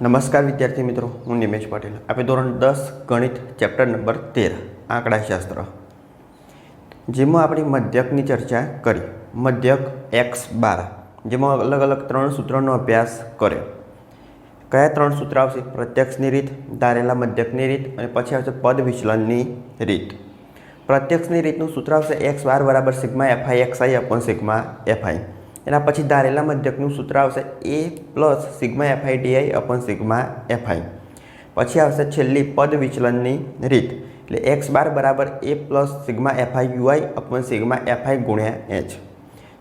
નમસ્કાર વિદ્યાર્થી મિત્રો, હું નિમેશ પટેલ. આપણે ધોરણ 10 ગણિત ચેપ્ટર નંબર 13 આંકડાશાસ્ત્ર, જેમાં આપણી મધ્યકની ચર્ચા કરી. મધ્યક x12, જેમાં અલગ અલગ 3 સૂત્રોનો અભ્યાસ કર્યો. કયા 3 સૂત્ર આવશે? પ્રત્યક્ષની રીત, ધારેલા મધ્યકની રીત અને પછી આવશે પદ વિચલનની રીત. પ્રત્યક્ષની રીતનું સૂત્ર આવશે x12 બરાબર sigma fi xi upon sigma fi. એના પછી ધારેલા મધ્યકનું સૂત્ર આવશે a plus sigma fi di upon sigma fi. પછી આવશે છેલ્લી પદ વિચલનની રીત, એટલે x12 બરાબર a plus sigma fi ui upon sigma fi ગુણ્યા h.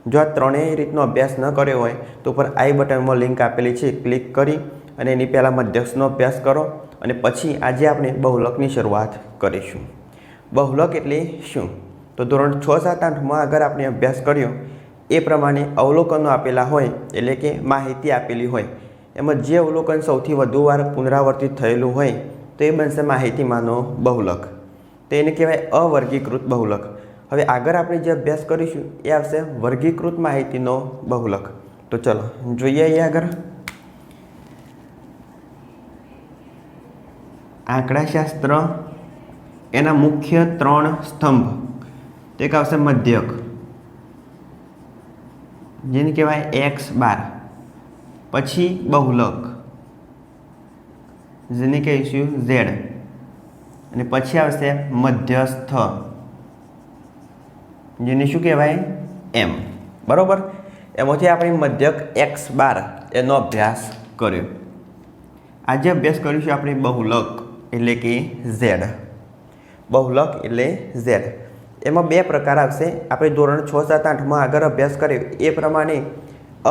જો આ ત્રણેય રીતનો અભ્યાસ ન કર્યો હોય તો ઉપર આઈ બટનમાં લિંક આપેલી છે, ક્લિક કરી અને એની પહેલાં મધ્યકનો અભ્યાસ કરો અને પછી આજે આપણે બહુલકની શરૂઆત કરીશું. બહુલક એટલે શું? તો ધોરણ 6, 7, 8માં આગળ આપણે અભ્યાસ કર્યો એ પ્રમાણે અવલોકનો આપેલા હોય, એટલે કે માહિતી આપેલી હોય, એમાં જે અવલોકન સૌથી વધુ વાર પુનરાવર્તિત થયેલું હોય તો એ બનશે માહિતીમાંનો બહુલક. તો એને કહેવાય અવર્ગીકૃત બહુલક. હવે આગળ આપણે જે અભ્યાસ કરીશું એ આવશે વર્ગીકૃત માહિતીનો બહુલક. તો ચલો જોઈએ અહીંયા આગળ આંકડાશાસ્ત્ર, એના મુખ્ય 3 સ્તંભ. તો એક આવશે મધ્યક, જેને કહેવાય x12. પછી બહુલક, જેને કહીશું z. અને પછી આવશે મધ્યસ્થ, જેને શું કહેવાય? m. બરાબર? એમાંથી આપણે મધ્યક x12 એનો અભ્યાસ કર્યો. આજે અભ્યાસ કરીશું આપણે બહુલક એટલે કે z. બહુલક એટલે z. એમાં 2 પ્રકાર આવશે. આપણે ધોરણ 6, 7, 8માં આગળ અભ્યાસ કર્યો એ પ્રમાણે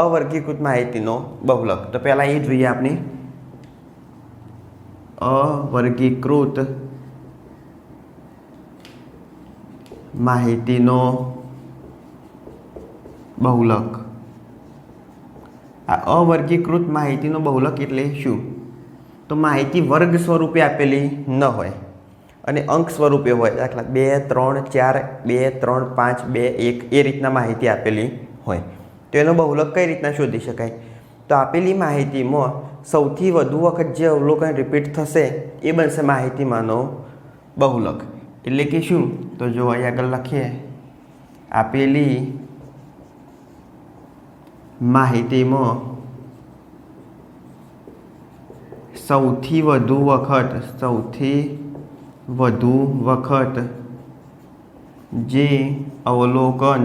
અવર્ગીકૃત માહિતીનો બહુલક. તો પહેલાં એ જોઈએ આપણે અવર્ગીકૃત માહિતીનો બહુલક. આ અવર્ગીકૃત માહિતીનો બહુલક એટલે શું? તો માહિતી વર્ગ સ્વરૂપે આપેલી ન હોય અને અંક સ્વરૂપે હોય. દાખલા 2, 3, 4, 2, 3, 5, 2, 1 એ રીતના માહિતી આપેલી હોય. તો એનો બહુલક કઈ રીતના શોધી શકાય? તો આપેલી માહિતીમાં સૌથી વધુ વખત જે અવલોકન રિપીટ થશે એ બનશે માહિતીમાંનો બહુલક. એટલે કે શું? તો જો અહીં આગળ લખીએ, આપેલી માહિતીમાં સૌથી વધુ વખત જે અવલોકન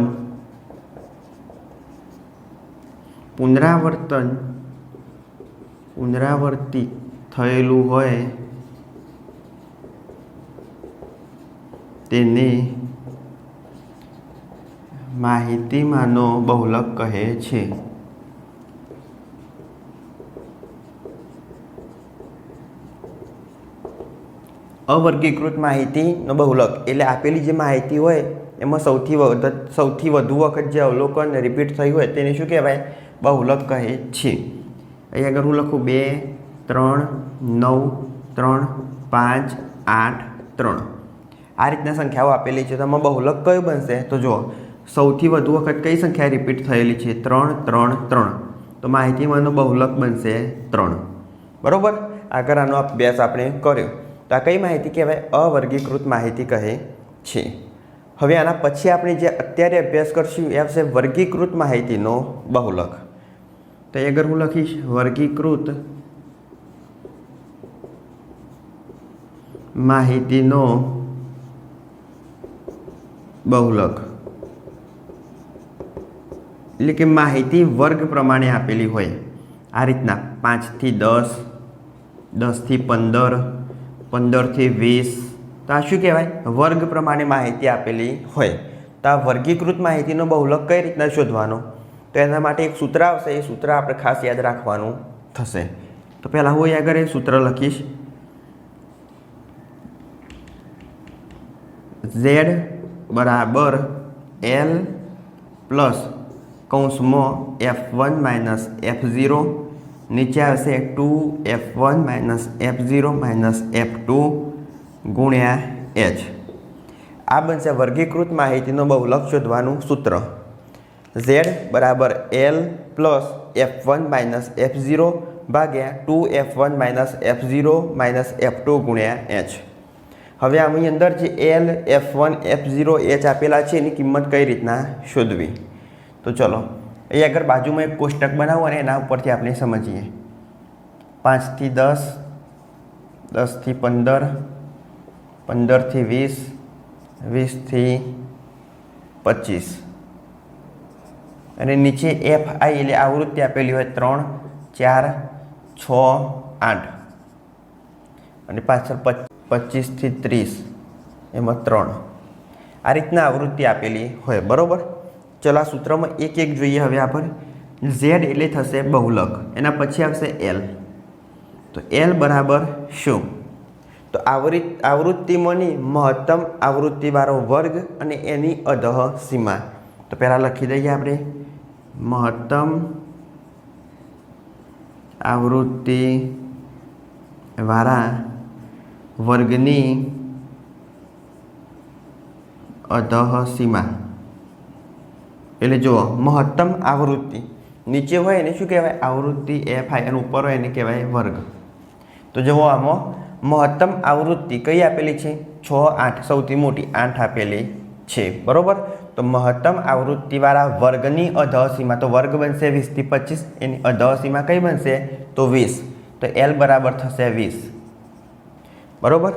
પુનરાવર્તિત થયેલું હોય તેને માહિતીમાંનો બહુલક કહે છે. અવર્ગીકૃત માહિતીનો બહુલક એટલે આપેલી જે માહિતી હોય એમાં સૌથી વધુ વખત જે અવલોકન રિપીટ થયું હોય તેને શું કહેવાય? બહુલક કહે છે. અહીં આગળ હું લખું 2, 3, 9, 3, 5, 8, 3 આ રીતના સંખ્યાઓ આપેલી છે. તો આમાં બહુલક કયું બનશે? તો જુઓ, સૌથી વધુ વખત કઈ સંખ્યા રિપીટ થયેલી છે? 3, 3, 3. તો માહિતીમાંનો બહુલક બનશે 3. બરાબર? આગળ આનો અભ્યાસ આપણે કર્યો. તો આ કઈ માહિતી કહેવાય? અવર્ગીકૃત માહિતી કહે છે. હવે આના પછી આપણે જે અત્યારે અભ્યાસ કરશું એ આવશે વર્ગીકૃત માહિતીનો બહુલક. તો એ આગળ હું લખીશ વર્ગીકૃત માહિતીનો બહુલક. એટલે કે માહિતી વર્ગ પ્રમાણે આપેલી હોય. આ રીતના 5 થી 10, 10 થી 15, 15 થી 20. તો આ શું કહેવાય? વર્ગ પ્રમાણે માહિતી આપેલી હોય. તો આ વર્ગીકૃત માહિતીનો બહુલક કઈ રીતના શોધવાનો? તો એના માટે એક સૂત્ર આવશે. એ સૂત્ર આપણે ખાસ યાદ રાખવાનું થશે. તો પહેલાં હું આગળ એ સૂત્ર લખીશ. z બરાબર l પ્લસ કૌંસમાં f1 માઇનસ f0, નીચે આવશે 2f1 minus f0 minus f2 ગુણ્યા h. આ બનશે વર્ગીકૃત માહિતીનો બહુલક શોધવાનું સૂત્ર. z બરાબર l plus f1 minus f0 ભાગ્યા 2f1 - f0 - f2 ગુણ્યા h. હવે આની અંદર જે L, F1, F0, H આપેલા છે એની કિંમત કઈ રીતના શોધવી? તો ચલો અહીં આગળ બાજુમાં એક કોષ્ટક બનાવો અને એના ઉપરથી આપણે સમજીએ. 5 થી 10, 10 થી 15, 15 થી 20, 20 થી 25 અને નીચે FI એટલે આવૃત્તિ આપેલી હોય 3, 4, 6, 8 અને પાછળ 25 થી 30 એમાં 3 આ રીતના આવૃત્તિ આપેલી હોય. બરાબર. ચલો આ સૂત્રમાં એક એક જોઈએ. હવે આપણે Z એટલે થશે બહુલક, એના પછી આવશે L. તો L બરાબર શું? તો આવૃત્તિમાંની મહત્તમ આવૃત્તિવાળો વર્ગ અને એની અધઃ સીમા. તો પહેલાં લખી દઈએ આપણે મહત્તમ આવૃત્તિવાળા વર્ગની અધઃ સીમા. એટલે જુઓ મહત્તમ આવૃત્તિ નીચે હોય એને શું કહેવાય? આવૃત્તિ FI અને ઉપર હોય એને કહેવાય વર્ગ. તો જુઓ આમાં મહત્તમ આવૃત્તિ કઈ આપેલી છે? 6, 8 સૌથી મોટી 8 આપેલી છે. બરોબર. તો મહત્તમ આવૃત્તિવાળા વર્ગની અધઃ સીમા તો વર્ગ બનશે 20 થી 25, એની અધઃ સીમા કઈ બનશે? તો 20. તો L બરાબર થશે 20. બરોબર.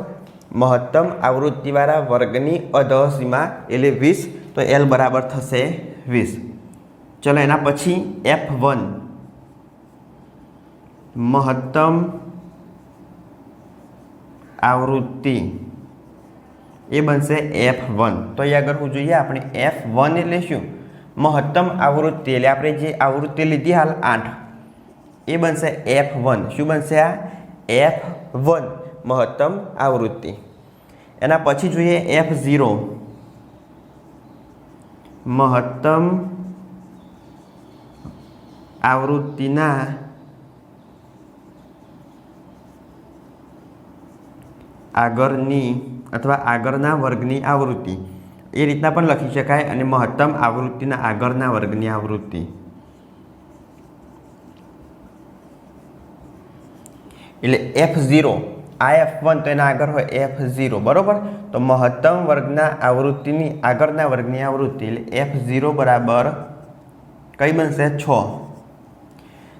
મહત્તમ આવૃત્તિવાળા વર્ગની અધઃ સીમા એટલે 20. તો L બરાબર થશે 20. ચલો એના પછી F1 મહત્તમ આવૃત્તિ એ બનશે F1. તો અહીં આગળ હું જોઈએ આપણે F1 એટલે શું? મહત્તમ આવૃત્તિ એટલે આપણે જે આવૃત્તિ લીધી હાલ 8 એ બનશે F1. શું બનશે? આ F1 મહત્તમ આવૃત્તિ. એના પછી જોઈએ F0 મહત્તમ આવૃત્તિના આગળની અથવા આગળના વર્ગની આવૃત્તિ એ રીતના પણ લખી શકાય અને મહત્તમ આવૃત્તિના આગળના વર્ગની આવૃત્તિ. એટલે F0 આ F1 તો એના આગળ હોય F0. બરોબર. તો મહત્તમ વર્ગના આવૃત્તિની આગળના વર્ગની આવૃત્તિ એટલે F0 બરાબર કઈ બનશે? 6.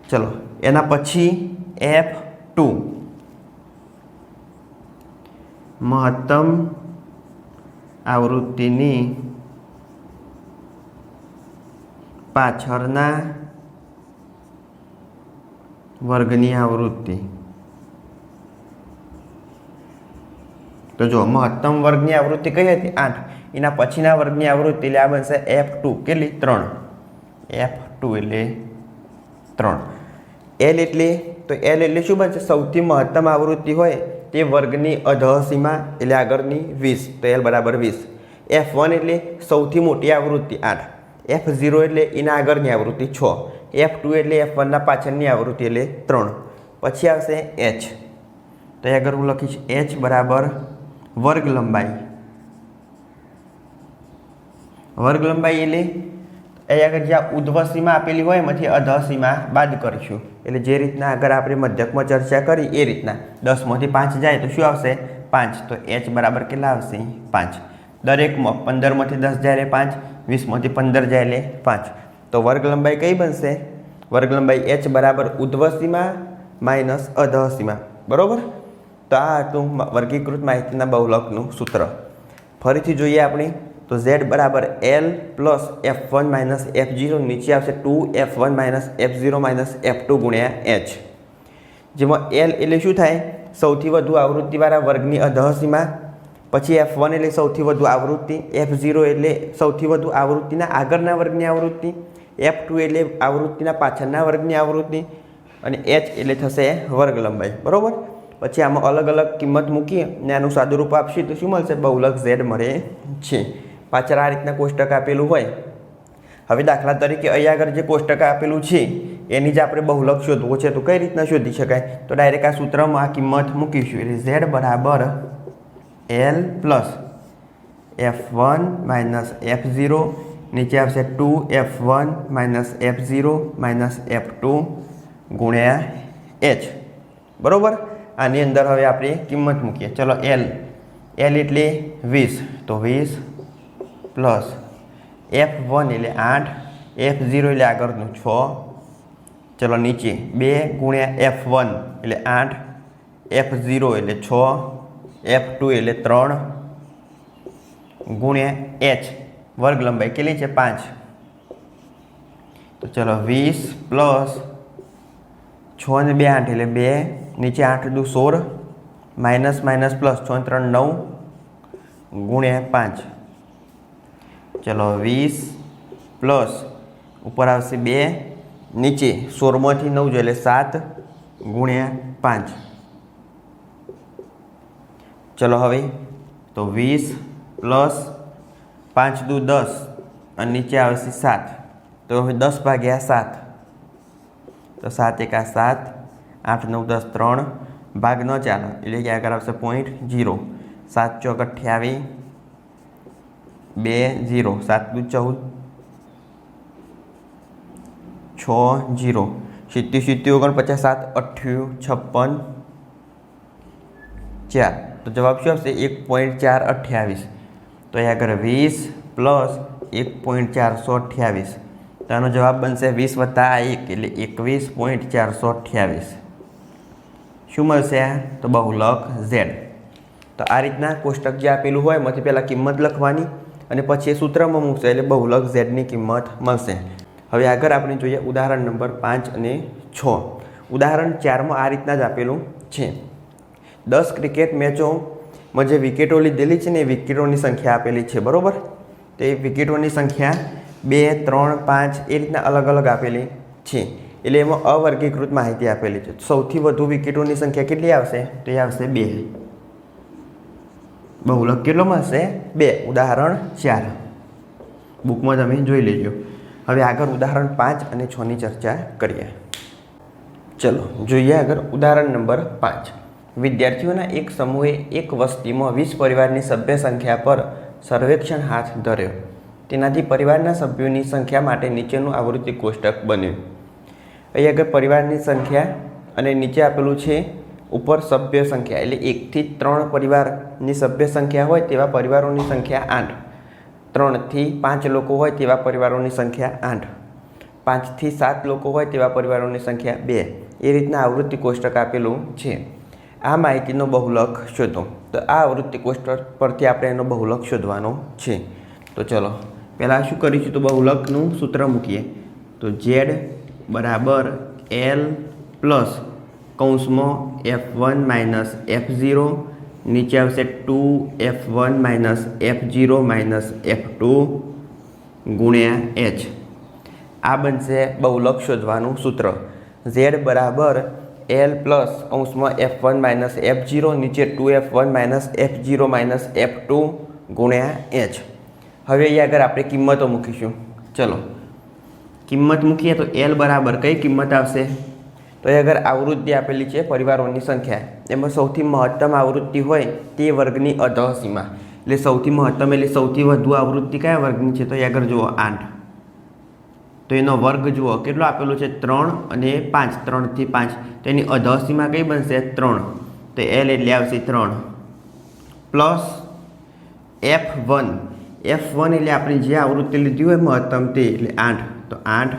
ચલો એના પછી F2 મહત્તમ આવૃત્તિની પાછળના વર્ગની આવૃત્તિ. તો જો મહત્તમ વર્ગની આવૃત્તિ કઈ હતી? 8. એના પછીના વર્ગની આવૃત્તિ એટલે આ બનશે F2. કેટલી? 3. F2 એટલે 3. L એટલે તો L એટલે શું બનશે? સૌથી મહત્તમ આવૃત્તિ હોય તે વર્ગની અધઃ સીમા એટલે આગળની 20. તો L બરાબર 20. F1 એટલે સૌથી મોટી આવૃત્તિ 8. F0 એટલે એના આગળની આવૃત્તિ 6. F2 એટલે F1 ના પાછળની આવૃત્તિ એટલે 3. પછી આવશે H. તો આગળ હું લખીશ H બરાબર વર્ગ લંબાઈ. વર્ગ લંબાઈ એટલે અહીં આગળ જ્યાં ઉધ્વ સીમા આપેલી હોય એમાંથી અધઃ સીમા બાદ કરીશું. એટલે જે રીતના આગળ આપણે મધ્યકમાં ચર્ચા કરી એ રીતના 10 માંથી 5 જાય તો શું આવશે? 5. તો H બરાબર કેટલા આવશે? 5. દરેકમાં 15 માંથી 10 જાય એટલે 5, 20 માંથી 15 જાય એટલે 5. તો વર્ગ લંબાઈ કઈ બનશે? વર્ગ લંબાઈ H બરાબર ઉધ્વ સીમા માઇનસ અધઃ સીમા. બરોબર. તો આ હતું વર્ગીકૃત માહિતીના બહુલકનું સૂત્ર. ફરીથી જોઈએ આપણે તો Z બરાબર L plus F1 minus F0 નીચે આવશે 2F1 minus F0 minus F2 ગુણ્યા H. જેમાં L એટલે શું થાય? સૌથી વધુ આવૃત્તિવાળા વર્ગની અધઃ સીમા. પછી F1 એટલે સૌથી વધુ આવૃત્તિ. F0 એટલે સૌથી વધુ આવૃત્તિના આગળના વર્ગની આવૃત્તિ. F2 એટલે આવૃત્તિના પાછળના વર્ગની આવૃત્તિ. અને H એટલે થશે વર્ગ લંબાઈ. બરાબર. પછી આમાં અલગ અલગ કિંમત મૂકીએ ને આનું સાદુરૂપ આપશે તો શું મળશે? બહુલક Z મળે છે. પાછળ આ રીતના કોષ્ટક આપેલું હોય. હવે દાખલા તરીકે અહીં આગળ જે કોષ્ટક આપેલું છે એની જ આપણે બહુલક શોધવું છે તો કઈ રીતના શોધી શકાય? તો ડાયરેક્ટ આ સૂત્રમાં આ કિંમત મૂકીશું. એટલે Z બરાબર L plus F1 minus F0 નીચે આવશે 2F1 minus F0 minus F2 ગુણ્યા એચ બરાબર. આની અંદર હવે આપણે કિંમત મૂકીએ. ચલો એલ એટલે 20, તો 20 પ્લસ F1 એટલે 8, F0 એટલે આગળનું 6. ચલો નીચે 2 ગુણ્યા F1 એટલે 8, F0 એટલે 6, F2 એટલે 3 ગુણ્યા H વર્ગ લંબાઈ કેટલી છે 5. તો ચલો 20 પ્લસ 6 ને 2 8 એટલે 2, નીચે 8 દુ 16, માઇનસ માઇનસ પ્લસ 6 3 9 ગુણ્યા 5. ચલો 20 પ્લસ ઉપર આવશે 2, નીચે 16માંથી 9 જો એટલે 7 ગુણ્યા 5. ચલો હવે તો 20 પ્લસ 5 દુ 10 અને નીચે આવશે 7, તો હવે 10 ભાગ્યા 7, તો 7 એકા 7, 8 9 10 3 ભાગ ન ચાલે એટલે કે આગળ આવશે 0.0. 7 ચોક 28, 2 0, 7 દુ 14, 6 0, 70 70 49 7 58 56 4. તો જવાબ શું આવશે 1.428. તો અહીં આગળ 20 પ્લસ 1.428, તો આનો જવાબ બનશે 20 વત્તા 1 એટલે 21.428. શું મળશે? તો બહુલક Z. તો આ રીતના કોષ્ટક જે આપેલું હોય એમાંથી પહેલાં કિંમત લખવાની અને પછી એ સૂત્રમાં મૂકશે એટલે બહુલક Zની કિંમત મળશે. હવે આગળ આપણે જોઈએ ઉદાહરણ નંબર 5 અને 6. ઉદાહરણ 4માં આ રીતના જ આપેલું છે. 10 ક્રિકેટ મેચોમાં જે વિકેટો લીધેલી છે ને એ વિકેટોની સંખ્યા આપેલી છે બરાબર. તો એ વિકેટોની સંખ્યા 2 3 5 એ રીતના અલગ અલગ આપેલી છે. એટલે એમાં અવર્ગીકૃત માહિતી આપેલી છે. સૌથી વધુ વિકેટોની સંખ્યા કેટલી આવશે? તો એ આવશે 2. બહુલક કેટલો મળશે? 2. ઉદાહરણ 4 બુકમાં તમે જોઈ લેજો. હવે આગળ ઉદાહરણ 5 અને 6ની ચર્ચા કરીએ. ચલો જોઈએ આગળ ઉદાહરણ નંબર 5. વિદ્યાર્થીઓના એક સમૂહે એક વસ્તીમાં 20 પરિવારની સભ્ય સંખ્યા પર સર્વેક્ષણ હાથ ધર્યો. તેનાથી પરિવારના સભ્યોની સંખ્યા માટે નીચેનું આવૃત્તિ કોષ્ટક બન્યું. અહીં આગળ પરિવારની સંખ્યા અને નીચે આપેલું છે ઉપર સભ્ય સંખ્યા, એટલે 1 થી 3 પરિવારની સભ્ય સંખ્યા હોય તેવા પરિવારોની સંખ્યા 8, 3 થી 5 લોકો હોય તેવા પરિવારોની સંખ્યા 8, 5 થી 7 લોકો હોય તેવા પરિવારોની સંખ્યા 2. એ રીતના આવૃત્તિ કોષ્ટક આપેલું છે. આ માહિતીનો બહુલક શોધો. તો આ આવૃત્તિ કોષ્ટક પરથી આપણે એનો બહુલક શોધવાનો છે. તો ચલો પહેલાં શું કરીશું? તો બહુલકનું સૂત્ર મૂકીએ. તો Z બરાબર L પ્લસ કૌંસમાં F1 માઇનસ F0, નીચે આવશે 2F1 minus F0 minus F2 ગુણ્યા H. આ બનશે બહુલક શોધવાનું સૂત્ર. Z બરાબર L પ્લસ કૌંસમાં F1 માઇનસ F0, નીચે 2F1 minus F0 minus F2 ગુણ્યા H. હવે અહીં આગળ આપણે કિંમતો મૂકીશું. ચલો કિંમત મૂકીએ તો L બરાબર કઈ કિંમત આવશે? તો અહીં આગળ આવૃત્તિ આપેલી છે પરિવારોની સંખ્યા. એમાં સૌથી મહત્તમ આવૃત્તિ હોય તે વર્ગની અધઃસીમા, એટલે સૌથી મહત્તમ એટલે સૌથી વધુ આવૃત્તિ કયા વર્ગની છે? તો અહીં આગળ જુઓ 8. તો એનો વર્ગ જુઓ કેટલો આપેલો છે? 3 અને 5, 3 થી 5. તો એની અધઃસીમા કઈ બનશે? 3. તો L એટલે આવશે 3 પ્લસ F1. F1 એટલે આપણે જે આવૃત્તિ લીધી હોય મહત્તમ તે એટલે 8. તો 8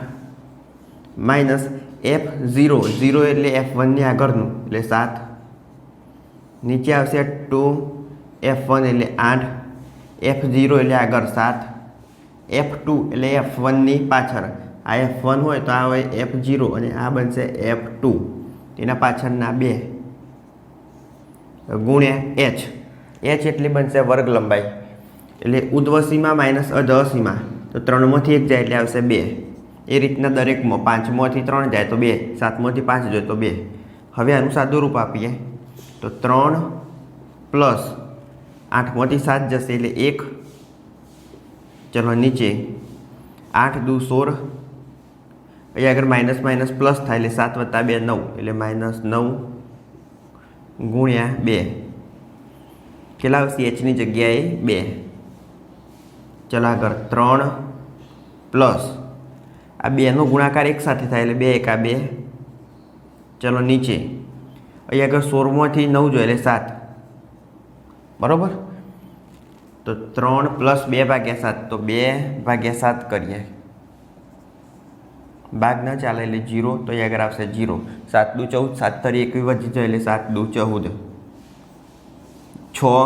માઇનસ F0, 0 એટલે F1ની આગળનું એટલે 7, નીચે આવશે 2F1 એટલે 8, F0 એટલે આગળ 7, F2 એટલે F1ની પાછળ. આ F1 હોય તો આ હોય F0 અને આ બનશે F2, એના પાછળના 2 ગુણ્યા H. H એટલે બનશે વર્ગ લંબાઈ, એટલે ઉર્ધ્વસીમા માઇનસ અધઃસીમા. તો 3માંથી 1 જાય એટલે આવશે 2. એ રીતના દરેકમાં 5માંથી 3 જાય તો 2, 7માંથી 5 જાય તો 2. હવે આનું સાદું રૂપ આપીએ તો 3 પ્લસ 8માંથી 7 જશે એટલે 1. ચલો નીચે 8 દુ 16, અહીં આગળ માઇનસ માઇનસ પ્લસ થાય એટલે 7 વત્તા 2 9 એટલે માઇનસ 9 ગુણ્યા 2. કેટલા આવશે? Hની જગ્યાએ 2. ચલો આગળ 3 પ્લસ આ 2નો ગુણાકાર એક સાથે થાય એટલે 2 એકા 2 ચલો નીચે અહીં આગળ 16માંથી 9 જોઈએ એટલે 7 બરાબર. તો 3 + 2/7 તો 2/7 કરીએ. ભાગ ન ચાલે એટલે 0 તો અહીં આગળ આવશે 0. 7 દુ 14 7 તરી 21 વધી જાય એટલે 7 દુ 14 6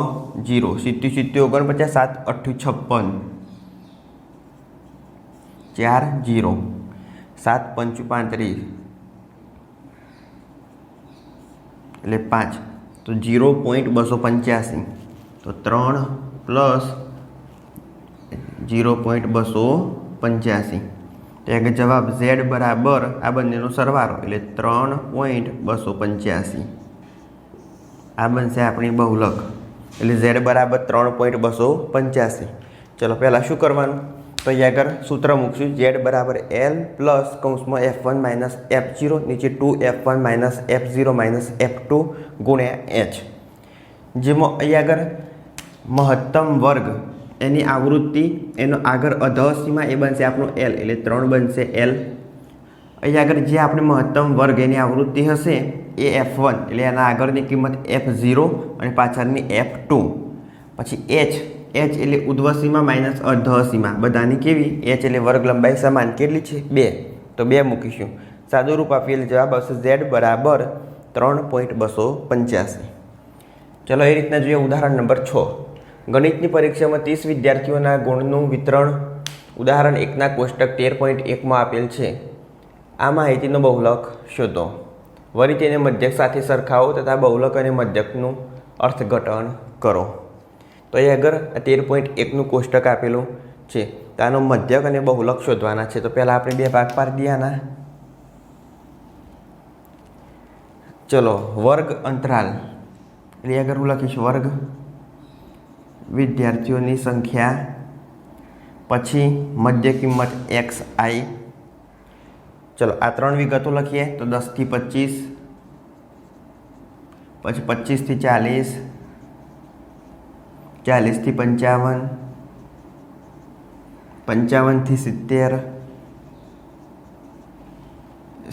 0 70 70 49 7 8 56 4 0 7 5 35 એટલે 5 તો 0.285 તો 3 + 0.285 તો એક જવાબ Z બરાબર આ બંનેનો સરવાળો એટલે 3.285 આ બનશે આપણી બહુલક એટલે Z બરાબર 3.285. ચલો પહેલાં શું કરવાનું તો અહીં આગળ સૂત્ર મૂકશું Z બરાબર L પ્લસ કૌંસમાં F1 માઇનસ F0 નીચે 2F1 minus F0 minus F2 ગુણ્યા H. જેમાં અહીં આગળ મહત્તમ વર્ગ એની આવૃત્તિ એનો આગળ અધસીમા એ બનશે આપણો L એટલે 3 બનશે L. અહીં આગળ જે આપણે મહત્તમ વર્ગ એની આવૃત્તિ હશે એ F1 એટલે એના આગળની કિંમત F0 અને પાછળની F2. પછી H એટલે ઉર્ધ્વસીમા માઇનસ અર્ધસીમા બધાની કેવી H એટલે વર્ગ લંબાઈ સમાન કેટલી છે 2 તો 2 મૂકીશું. સાદું રૂપ આપીએ એટલે જવાબ આવશે Z બરાબર 3.285. ચલો એ રીતના જોઈએ ઉદાહરણ નંબર 6. ગણિતની પરીક્ષામાં 30 વિદ્યાર્થીઓના ગુણનું વિતરણ ઉદાહરણ 1ના કોષ્ટક 13.1માં આપેલ છે. આ માહિતીનો બહુલક શોધો. વળી તેને મધ્યક સાથે સરખાવો તથા બહુલક અને મધ્યકનું અર્થઘટન કરો. તો એ આગળ 13.1નું કોષ્ટક આપેલું છે તો આનો મધ્યક અને બહુલક શોધવાના છે. તો પહેલાં આપણે 2 ભાગ પાડી દઈએ આના. ચલો વર્ગ અંતરાલ એટલે આગળ હું લખીશ વર્ગ વિદ્યાર્થીઓની સંખ્યા પછી મધ્ય કિંમત xi. ચલો આ 3 વિગતો લખીએ તો 10 થી 25 પછી 25 થી 40 40 થી 55 55 થી 70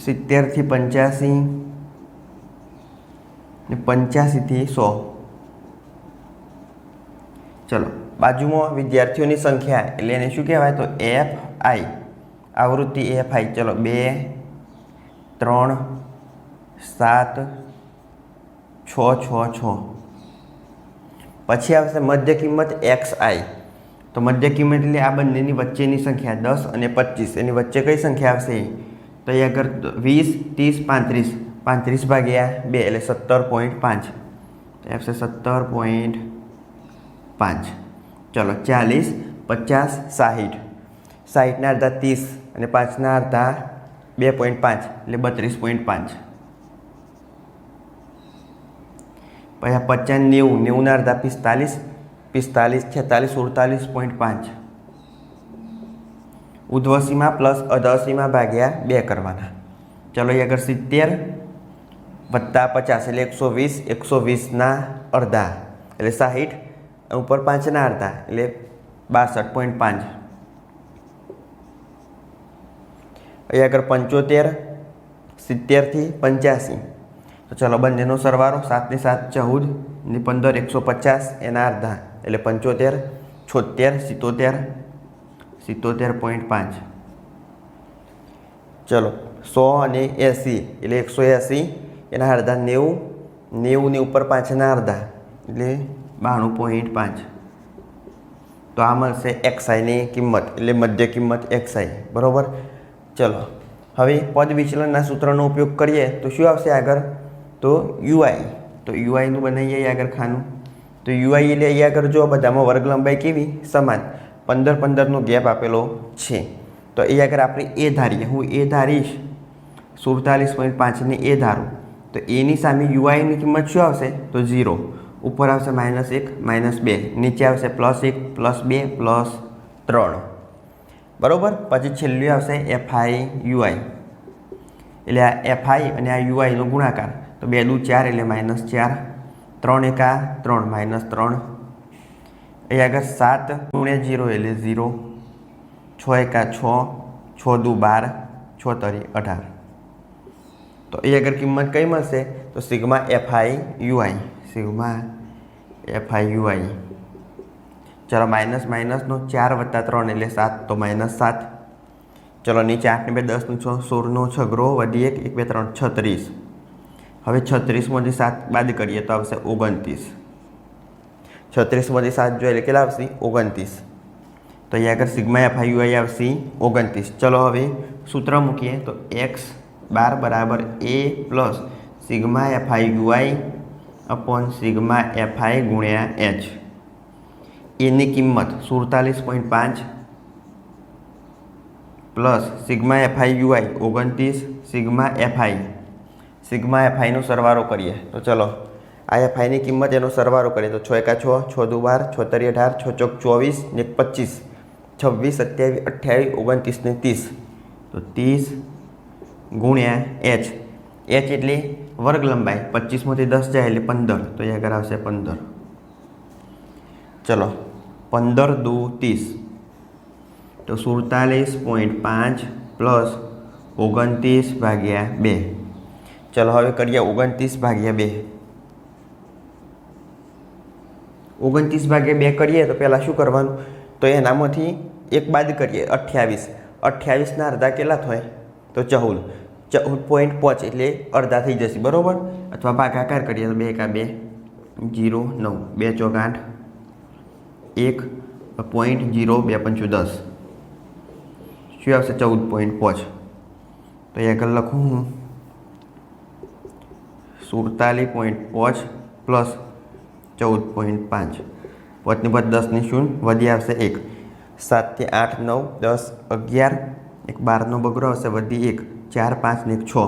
70 થી 85 ને 85 થી 100. ચલો બાજુમાં વિદ્યાર્થીઓની સંખ્યા એટલે એને શું કહેવાય તો fi આવૃત્તિ fi. ચલો 2 3 7 6 6 6. પછી આવશે મધ્ય કિંમત xi. તો મધ્ય કિંમત એટલે આ બંનેની વચ્ચેની સંખ્યા 10 અને 25 એની વચ્ચે કઈ સંખ્યા આવશે તો અહીં આગળ 20 30 35 35/2 એટલે 17.5 આવશે 17.5. ચલો 40 50 60 60ના અડધા 30 અને 5ના અડધા 2.5 એટલે 32.5. પછી 50 90 90ના અડધા 45 45 46 46.5. ઉર્ધ્વસીમા પ્લસ અધસીમા ભાગ્યા 2 કરવાના. ચલો અહીં આગળ 70 વત્તા 50 એટલે 120 120ના અડધા એટલે 60 ઉપર 5ના અડધા એટલે 62.5. અહીં આગળ 75 70 થી 85. તો ચલો બંનેનો સરવાળો 7 ને 7 14 ને 15 150 એના અડધા એટલે 75 76 77 77.5. ચલો 100 અને 80 એટલે 180 એના અડધા 90 90 ને ઉપર 5ના અડધા એટલે 92.5. તો આ મળશે xi કિંમત એટલે મધ્ય કિંમત xi બરાબર. ચલો હવે પદ વિચલનના સૂત્રનો ઉપયોગ કરીએ તો શું આવશે આગળ તો ui. તો uiનું બનાવીએ આગળ ખાનું. તો ui એટલે અહીંયા આગળ જો બધામાં વર્ગ લંબાઈ કેવી સમાન 15 15નો ગેપ આપેલો છે. તો અહીંયા આગળ આપણે એ ધારીએ હું એ ધારીશ 47.5 ને એ ધારું તો એની સામે uiની કિંમત શું આવશે તો 0. ઉપર આવશે -1 -2 નીચે આવશે +1 +2 +3 બરાબર. પછી છેલ્લું આવશે fi ui એટલે આ fi અને આ uiનો ગુણાકાર તો 2 દુ 4 એટલે -4 3 એકા 3 -3. અહીં આગળ 7 × 0 એટલે 0 6 એકા 6 6 દુ 12 6 તરી 18. તો એ આગળ કિંમત કઈ મળશે તો sigma F I UI, sigma F I UI. ચલો માઇનસ માઇનસનો 4 + 3 એટલે 7, તો -7. ચલો નીચે 8 ને 2 10 નું 6, 16 નો છગરો વધી 1 1 2 3 36. હવે 36 માંથી 7 બાદ કરીએ તો આવશે 29. 36 માંથી 7 જોઈએ એટલે કેટલા આવશે 29. તો અહીંયા આગળ સિગ્મા એફઆઈ યુઆઈ આવશે 29. ચલો હવે સૂત્ર મૂકીએ તો x12 બરાબર a plus sigma F I U I upon sigma F I ગુણ્યા h. એની કિંમત 47.5 plus sigma F I U I 29, sigma એફઆઈનો સરવાળો કરીએ તો ચલો આ એફઆઈની કિંમત એનો સરવાળો કરીએ તો 6 × 6 6 × 12 6 × 3 18 6 × 24 ને 25 26 27 28 29 ને 30. તો 30 ગુણ્યા h. h એટલે વર્ગ લંબાઈ, 25 માંથી 10 જાય એટલે 15, તો અહીંયા આગળ આવશે 15. ચલો 15 × 2 = 30, તો 47.5 પ્લસ 29/2. ચલો હવે કરીએ 29/2. 29/2 કરીએ તો પહેલાં શું કરવાનું તો એનામાંથી એક બાદ કરીએ 28. 28ના અડધા કેટલા થાય તો 14. 14.5 એટલે અડધા થઈ જશે બરાબર. અથવા ભાગાકાર કરીએ તો 2 × 2 0 9 2 × 4 8 1.0 2 × 5 10. શું આવશે 14.5. તો એ આગળ લખું હું 47.5 પ્લસ 14.5. 5 ને 5 10 ની 0 વધી આવશે 1. 7 થી 8 9 10 11 એક 12 નો બગડો આવશે વધી 1 4 5 ને 6,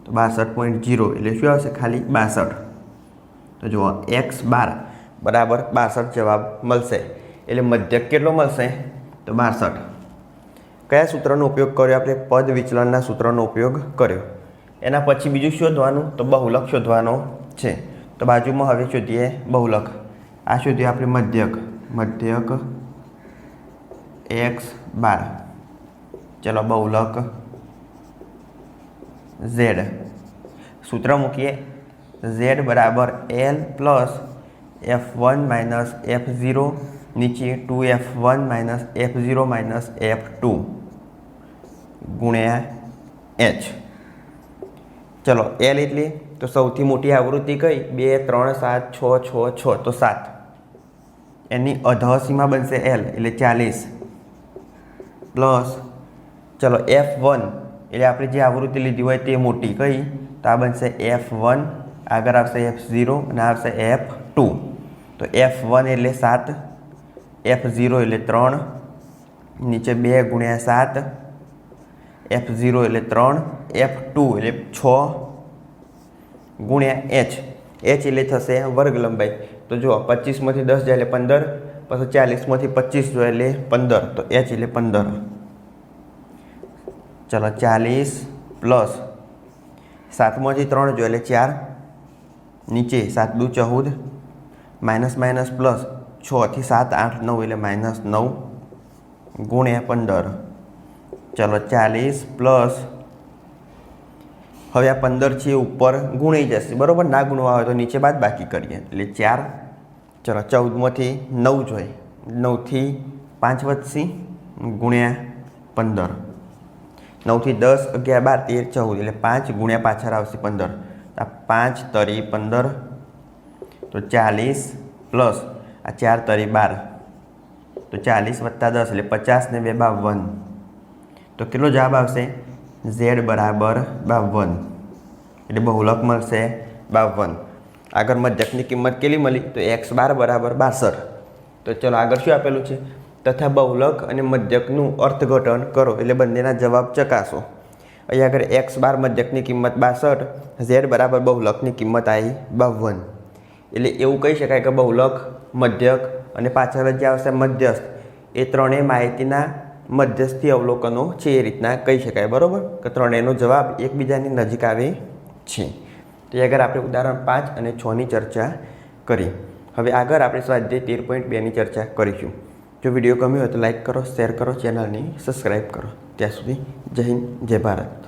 તો 62.0 એટલે શું આવશે ખાલી 62. તો જુઓ x12 બરાબર 62 જવાબ મળશે. એટલે મધ્યક કેટલો મળશે તો 62. કયા સૂત્રનો ઉપયોગ કર્યો આપણે પદ વિચલનના સૂત્રનો ઉપયોગ કર્યો. એના પછી બીજું શોધવાનું તો બહુલક શોધવાનો છે. તો બાજુમાં હવે શોધીએ બહુલક. આ શોધીએ આપણે મધ્યક x12. ચલો બહુલક z. સૂત્ર મૂકીએ z બરાબર l પ્લસ f1 - f0 નીચે 2f1 - f0 - f2 ગુણ્યા h. ચલો l એટલે તો સૌથી મોટી આવૃત્તિ કઈ 2 3 7 6 6 6, તો 7. એની અધસીમા બનશે l એટલે 40 પ્લસ ચલો f1 એટલે આપણે જે આવૃત્તિ લીધી હોય તે મોટી કઈ તો આ બનશે f1, આગળ આવશે f0 અને આવશે f2. તો f1 એટલે 7, f0 એટલે 3, નીચે 2 ગુણ્યા 7, f0 એટલે 3, f2 એટલે 6 ગુણ્યા h. h એટલે થશે વર્ગ લંબાઈ. તો જુઓ 25 માંથી 10 જાય એટલે 15, પછી 40 માંથી 25 જોઈએ એટલે 15, તો h એટલે 15. ચલો 40 પ્લસ 7 માંથી 3 જોઈએ એટલે 4, નીચે 7 × 2 = 14, માઇનસ માઇનસ પ્લસ 6 થી 7 8 9 એટલે -9 ગુણ્યા 15. ચલો 40 પ્લસ હવે આ 15 છે ઉપર ગુણાઈ જશે બરાબર. ના ગુણવા હોય તો નીચે બાદ બાકી કરીએ એટલે 4. ચલો 14 માંથી 9 જોઈએ, 9 થી 5 વધશે ગુણ્યા 15. 9 થી 10 11 12 13 14 એટલે 5 ગુણ્યા પાછળ આવશે 15. આ 5 તરી 15, તો 40 પ્લસ આ 4 તરી 12, તો 40 + 10 એટલે 50 ને 2 52. તો કેટલો જવાબ આવશે z બરાબર 52. એટલે બહુલક મળશે 52. આગળ મધ્યકની કિંમત કેટલી મળી તો x12 બરાબર 62. તો ચલો આગળ શું આપેલું છે તથા બહુલક અને મધ્યકનું અર્થઘટન કરો એટલે બંનેના જવાબ ચકાસો. અહીં આગળ x12 મધ્યકની કિંમત 62, z બરાબર બહુલકની કિંમત આવી 52. એટલે એવું કહી શકાય કે બહુલક, મધ્યક અને પાછળ જે આવશે મધ્યસ્થ એ ત્રણેય માહિતીના મધ્યસ્થી અવલોકનો છે એ રીતના કહી શકાય બરાબર. કે ત્રણેયનો જવાબ એકબીજાની નજીક આવે છે. તો આગળ આપણે ઉદાહરણ 5 અને 6ની ચર્ચા કરી. હવે આગળ આપણે સ્વાધ્યાય 13.2ની ચર્ચા કરીશું. જો વિડીયો ગમ્યો હોય તો લાઈક કરો, શેર કરો, ચેનલને સબસ્ક્રાઈબ કરો. ત્યાં સુધી જય હિન્દ, જય ભારત.